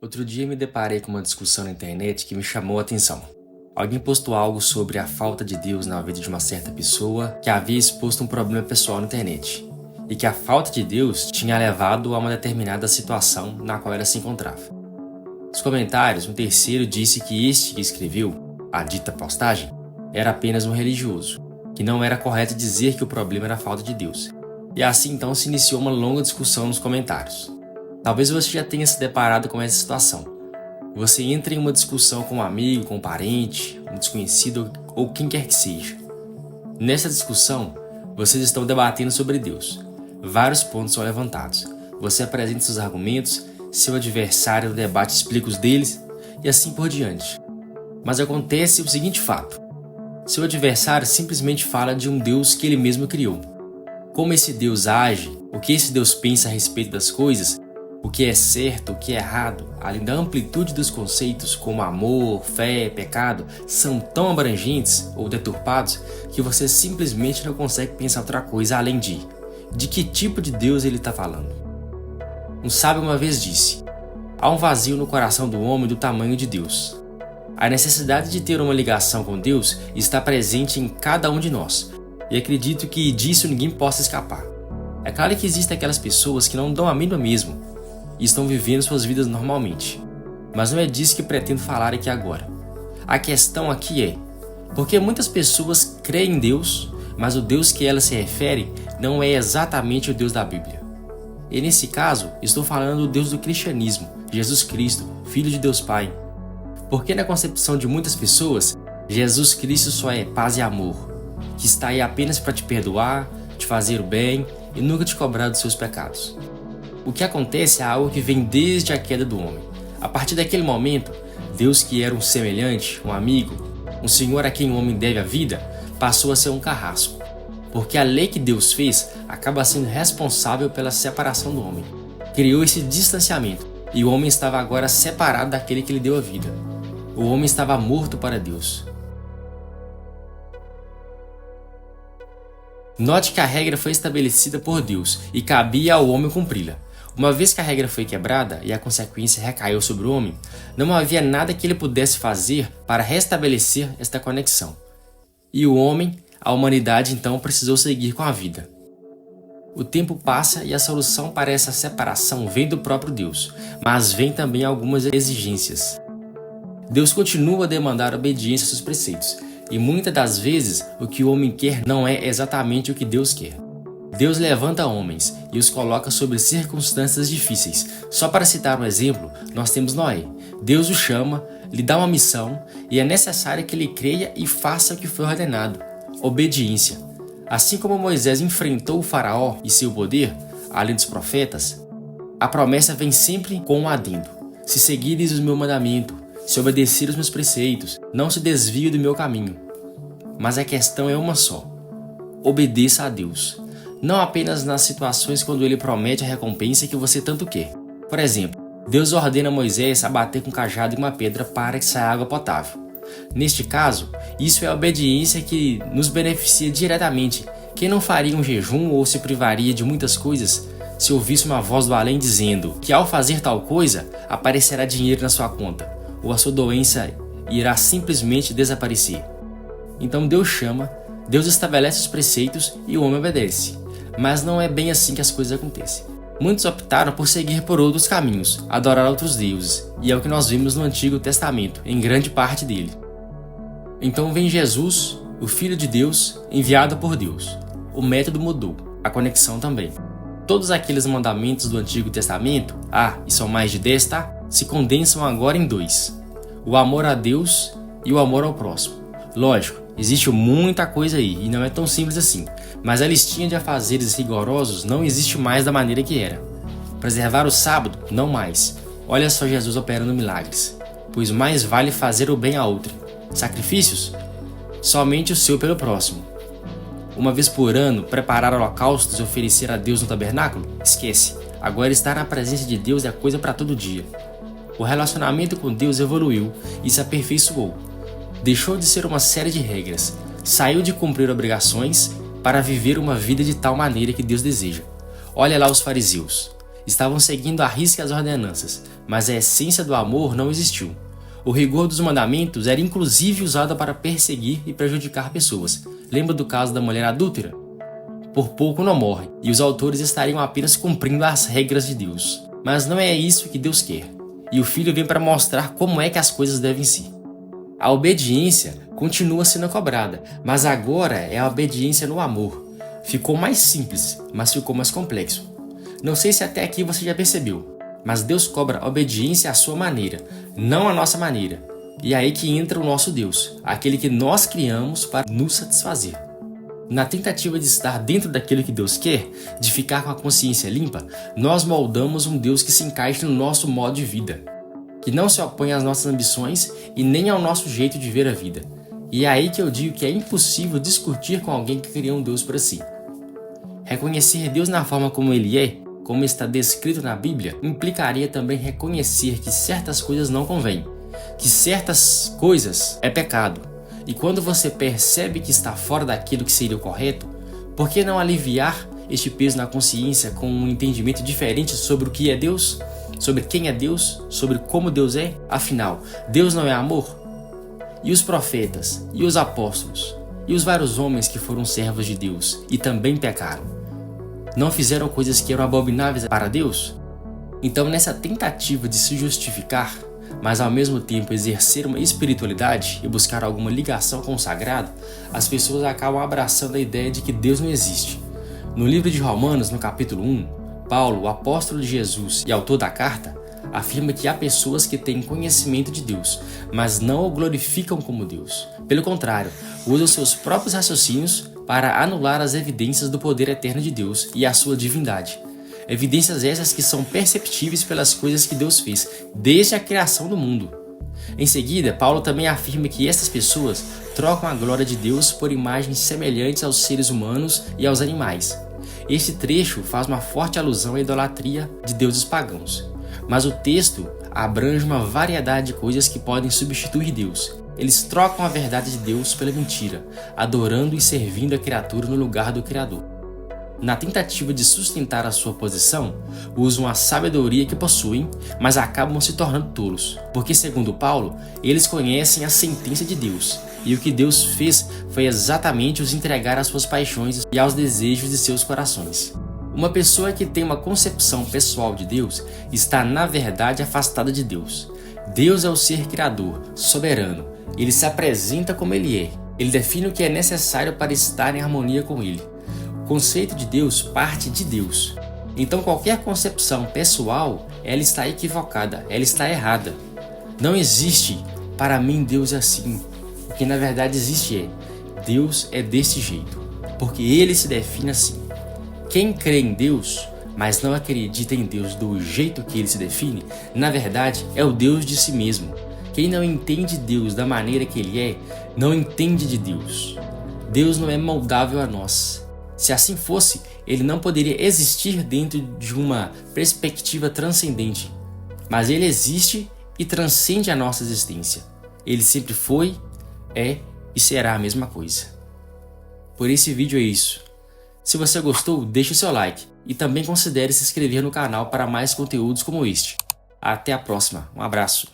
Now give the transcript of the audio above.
Outro dia me deparei com uma discussão na internet que me chamou a atenção. Alguém postou algo sobre a falta de Deus na vida de uma certa pessoa que havia exposto um problema pessoal na internet, e que a falta de Deus tinha levado a uma determinada situação na qual ela se encontrava. Nos comentários, um terceiro disse que este que escreveu a dita postagem era apenas um religioso, que não era correto dizer que o problema era a falta de Deus. E assim então se iniciou uma longa discussão nos comentários. Talvez você já tenha se deparado com essa situação. Você entra em uma discussão com um amigo, com um parente, um desconhecido ou quem quer que seja. Nessa discussão, vocês estão debatendo sobre Deus. Vários pontos são levantados. Você apresenta seus argumentos, seu adversário no debate explica os deles e assim por diante. Mas acontece o seguinte fato. Seu adversário simplesmente fala de um Deus que ele mesmo criou. Como esse Deus age, o que esse Deus pensa a respeito das coisas, o que é certo, o que é errado, além da amplitude dos conceitos como amor, fé, pecado, são tão abrangentes ou deturpados que você simplesmente não consegue pensar outra coisa além de que tipo de Deus ele está falando. Um sábio uma vez disse: há um vazio no coração do homem do tamanho de Deus. A necessidade de ter uma ligação com Deus está presente em cada um de nós, e acredito que disso ninguém possa escapar. É claro que existem aquelas pessoas que não dão a mínima mesmo, e estão vivendo suas vidas normalmente. Mas não é disso que pretendo falar aqui agora. A questão aqui é, porque muitas pessoas creem em Deus, mas o Deus que elas se referem não é exatamente o Deus da Bíblia. E nesse caso, estou falando do Deus do cristianismo, Jesus Cristo, Filho de Deus Pai. Porque na concepção de muitas pessoas, Jesus Cristo só é paz e amor, que está aí apenas para te perdoar, te fazer o bem e nunca te cobrar dos seus pecados. O que acontece é algo que vem desde a queda do homem. A partir daquele momento, Deus, que era um semelhante, um amigo, um senhor a quem o homem deve a vida, passou a ser um carrasco. Porque a lei que Deus fez acaba sendo responsável pela separação do homem. Criou esse distanciamento, e o homem estava agora separado daquele que lhe deu a vida. O homem estava morto para Deus. Note que a regra foi estabelecida por Deus e cabia ao homem cumpri-la. Uma vez que a regra foi quebrada e a consequência recaiu sobre o homem, não havia nada que ele pudesse fazer para restabelecer esta conexão. E o homem, a humanidade então, precisou seguir com a vida. O tempo passa e a solução para essa separação vem do próprio Deus, mas vem também algumas exigências. Deus continua a demandar obediência aos seus preceitos, e muitas das vezes o que o homem quer não é exatamente o que Deus quer. Deus levanta homens e os coloca sobre circunstâncias difíceis. Só para citar um exemplo, nós temos Noé. Deus o chama, lhe dá uma missão e é necessário que ele creia e faça o que foi ordenado. Obediência. Assim como Moisés enfrentou o faraó e seu poder, além dos profetas, a promessa vem sempre com um adendo. Se seguires o meu mandamento, se obedecer os meus preceitos, não se desvie do meu caminho. Mas a questão é uma só. Obedeça a Deus. Não apenas nas situações quando ele promete a recompensa que você tanto quer. Por exemplo, Deus ordena a Moisés a bater com um cajado em uma pedra para que saia água potável. Neste caso, isso é a obediência que nos beneficia diretamente. Quem não faria um jejum ou se privaria de muitas coisas se ouvisse uma voz do além dizendo que ao fazer tal coisa, aparecerá dinheiro na sua conta, ou a sua doença irá simplesmente desaparecer? Então Deus chama, Deus estabelece os preceitos e o homem obedece. Mas não é bem assim que as coisas acontecem. Muitos optaram por seguir por outros caminhos, adorar outros deuses, e é o que nós vimos no Antigo Testamento, em grande parte dele. Então vem Jesus, o Filho de Deus, enviado por Deus. O método mudou, a conexão também. Todos aqueles mandamentos do Antigo Testamento, e são mais de 10, se condensam agora em 2. O amor a Deus e o amor ao próximo. Lógico, existe muita coisa aí e não é tão simples assim, mas a listinha de afazeres rigorosos não existe mais da maneira que era. Preservar o sábado? Não mais. Olha só Jesus operando milagres. Pois mais vale fazer o bem a outrem. Sacrifícios? Somente o seu pelo próximo. Uma vez por ano, preparar holocaustos e oferecer a Deus no tabernáculo? Esquece. Agora estar na presença de Deus é coisa para todo dia. O relacionamento com Deus evoluiu e se aperfeiçoou. Deixou de ser uma série de regras, saiu de cumprir obrigações para viver uma vida de tal maneira que Deus deseja. Olha lá os fariseus. Estavam seguindo à risca as ordenanças, mas a essência do amor não existiu. O rigor dos mandamentos era inclusive usado para perseguir e prejudicar pessoas. Lembra do caso da mulher adúltera? Por pouco não morre, e os autores estariam apenas cumprindo as regras de Deus. Mas não é isso que Deus quer, e o Filho vem para mostrar como é que as coisas devem ser. A obediência continua sendo cobrada, mas agora é a obediência no amor. Ficou mais simples, mas ficou mais complexo. Não sei se até aqui você já percebeu, mas Deus cobra obediência à sua maneira, não à nossa maneira. E é aí que entra o nosso Deus, aquele que nós criamos para nos satisfazer. Na tentativa de estar dentro daquilo que Deus quer, de ficar com a consciência limpa, nós moldamos um Deus que se encaixe no nosso modo de vida, que não se opõe às nossas ambições e nem ao nosso jeito de ver a vida. E é aí que eu digo que é impossível discutir com alguém que criou um Deus para si. Reconhecer Deus na forma como Ele é, como está descrito na Bíblia, implicaria também reconhecer que certas coisas não convêm, que certas coisas é pecado. E quando você percebe que está fora daquilo que seria o correto, por que não aliviar este peso na consciência com um entendimento diferente sobre o que é Deus, sobre quem é Deus, sobre como Deus é? Afinal, Deus não é amor? E os profetas, e os apóstolos, e os vários homens que foram servos de Deus e também pecaram, não fizeram coisas que eram abomináveis para Deus? Então, nessa tentativa de se justificar, mas ao mesmo tempo exercer uma espiritualidade e buscar alguma ligação com o sagrado, as pessoas acabam abraçando a ideia de que Deus não existe. No livro de Romanos, no capítulo 1, Paulo, o apóstolo de Jesus e autor da carta, afirma que há pessoas que têm conhecimento de Deus, mas não o glorificam como Deus. Pelo contrário, usam seus próprios raciocínios para anular as evidências do poder eterno de Deus e a sua divindade. Evidências essas que são perceptíveis pelas coisas que Deus fez, desde a criação do mundo. Em seguida, Paulo também afirma que essas pessoas trocam a glória de Deus por imagens semelhantes aos seres humanos e aos animais. Este trecho faz uma forte alusão à idolatria de deuses pagãos. Mas o texto abrange uma variedade de coisas que podem substituir Deus. Eles trocam a verdade de Deus pela mentira, adorando e servindo a criatura no lugar do Criador. Na tentativa de sustentar a sua posição, usam a sabedoria que possuem, mas acabam se tornando tolos, porque, segundo Paulo, eles conhecem a sentença de Deus, e o que Deus fez foi exatamente os entregar às suas paixões e aos desejos de seus corações. Uma pessoa que tem uma concepção pessoal de Deus está, na verdade, afastada de Deus. Deus é o ser criador, soberano. Ele se apresenta como Ele é. Ele define o que é necessário para estar em harmonia com Ele. O conceito de Deus parte de Deus. Então qualquer concepção pessoal, ela está equivocada, ela está errada. Não existe, para mim Deus é assim. O que na verdade existe é, Deus é desse jeito, porque Ele se define assim. Quem crê em Deus, mas não acredita em Deus do jeito que Ele se define, na verdade é o Deus de si mesmo. Quem não entende Deus da maneira que Ele é, não entende de Deus. Deus não é moldável a nós. Se assim fosse, Ele não poderia existir dentro de uma perspectiva transcendente. Mas Ele existe e transcende a nossa existência. Ele sempre foi, é e será a mesma coisa. Por esse vídeo é isso. Se você gostou, deixe o seu like e também considere se inscrever no canal para mais conteúdos como este. Até a próxima, um abraço.